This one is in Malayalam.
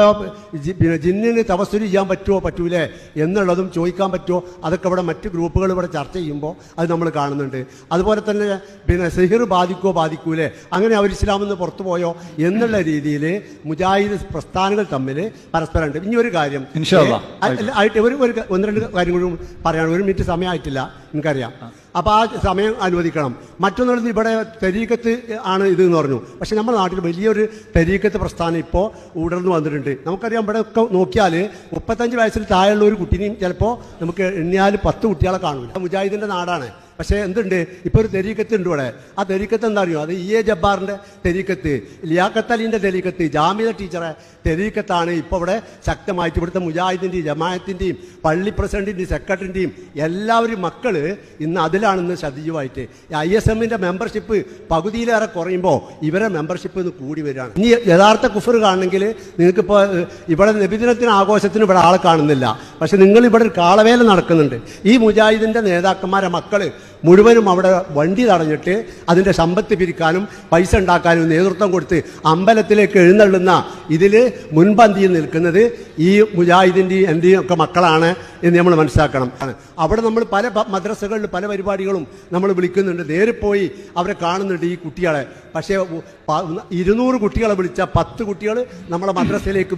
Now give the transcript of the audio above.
ഇപ്പോൾ ജിന്നിന് തപസ്സുരി ചെയ്യാൻ പറ്റുമോ പറ്റൂലേ എന്നുള്ളതും ചോദിക്കാൻ പറ്റുമോ, അതൊക്കെ ഇവിടെ മറ്റ് ഗ്രൂപ്പുകൾ ഇവിടെ ചർച്ച ചെയ്യുമ്പോൾ അത് നമ്മൾ കാണുന്നുണ്ട്. അതുപോലെ തന്നെ സിഹിർ ബാധിക്കുമോ ബാധിക്കൂലേ, അങ്ങനെ അവർ ഇസ്ലാമിൽ നിന്ന് പുറത്തു പോയോ എന്നുള്ള രീതിയിൽ മുജാഹിദ് പ്രസ്ഥാനങ്ങൾ തമ്മിൽ പരസ്പരം ഉണ്ട്. ഇനി ഒരു കാര്യം ആയിട്ട് ഒന്ന് രണ്ട് കാര്യം കൂടി പറയാണ്. 1 മിനിറ്റ് സമയമായിട്ടില്ല എനിക്കറിയാം. അപ്പോൾ ആ സമയം അനുവദിക്കണം. മറ്റൊന്നുള്ളത് ഇവിടെ തരീക്കത്ത് ആണ് ഇത് എന്ന് പറഞ്ഞു. പക്ഷെ നമ്മുടെ നാട്ടിൽ വലിയൊരു തരീക്കത്ത് പ്രസ്ഥാനം ഇപ്പോൾ ഉടർന്നു വന്നിട്ടുണ്ട്. നമുക്കറിയാം, ഇവിടെ ഒക്കെ നോക്കിയാൽ 35 വയസ്സിൽ താഴെയുള്ള ഒരു കുട്ടീനെയും ചിലപ്പോൾ നമുക്ക് എണ്ണിയാൽ 10 കുട്ടികളെ കാണില്ല. മുജാഹിദിൻ്റെ നാടാണ്. പക്ഷേ എന്തുണ്ട്, ഇപ്പോൾ ഒരു തെരീക്കത്ത് ഉണ്ട് ഇവിടെ. ആ തെരീക്കത്ത് എന്താ അറിയുമോ? അത് EA ജബ്ബാറിൻ്റെ തെരീക്കത്ത്, ലിയാഖത്ത് അലീൻ്റെ തെരീക്കത്ത്, ജാമിദ ടീച്ചറെ തെരീക്കത്താണ് ഇപ്പോൾ ഇവിടെ ശക്തമായിട്ട്. ഇവിടുത്തെ മുജാഹിദിൻ്റെയും ജമാഅത്തിൻ്റെയും പള്ളി പ്രസിഡന്റിൻ്റെയും സെക്രട്ടറിൻ്റെയും എല്ലാവരും മക്കൾ ഇന്ന് അതിലാണെന്ന് സജീവമായിട്ട്. ISM-ൻ്റെ മെമ്പർഷിപ്പ് പകുതിയിലേറെ കുറയുമ്പോൾ ഇവരെ മെമ്പർഷിപ്പ് ഇന്ന് കൂടി വരികയാണ്. ഇനി യഥാർത്ഥ കുഫർ കാണണമെങ്കിൽ നിങ്ങൾക്കിപ്പോൾ ഇവിടെ നബിദിനത്തിന് ആഘോഷത്തിന് ഇവിടെ ആളെ കാണുന്നില്ല. പക്ഷെ നിങ്ങൾ ഇവിടെ ഒരു കാളവേല നടക്കുന്നുണ്ട്. ഈ മുജാഹിദിൻ്റെ നേതാക്കന്മാരെ മക്കൾ മുഴുവനും അവിടെ വണ്ടി തടഞ്ഞിട്ട് അതിൻ്റെ സമ്പത്ത് പിരിക്കാനും പൈസ ഉണ്ടാക്കാനും നേതൃത്വം കൊടുത്ത് അമ്പലത്തിലേക്ക് എഴുന്നള്ളുന്ന ഇതിൽ മുൻപന്തിയിൽ നിൽക്കുന്നത് ഈ മുജാഹിദിൻ്റെയും എൻ്റെയും ഒക്കെ മക്കളാണ് എന്ന് നമ്മൾ മനസ്സിലാക്കണം. അവിടെ നമ്മൾ പല മദ്രസകളിൽ പല പരിപാടികളും നമ്മൾ വിളിക്കുന്നുണ്ട്. നേരെ പോയി അവരെ കാണുന്നുണ്ട് ഈ കുട്ടികളെ. പക്ഷേ 200 കുട്ടികളെ വിളിച്ച 10 കുട്ടികൾ നമ്മളെ മദ്രസയിലേക്ക്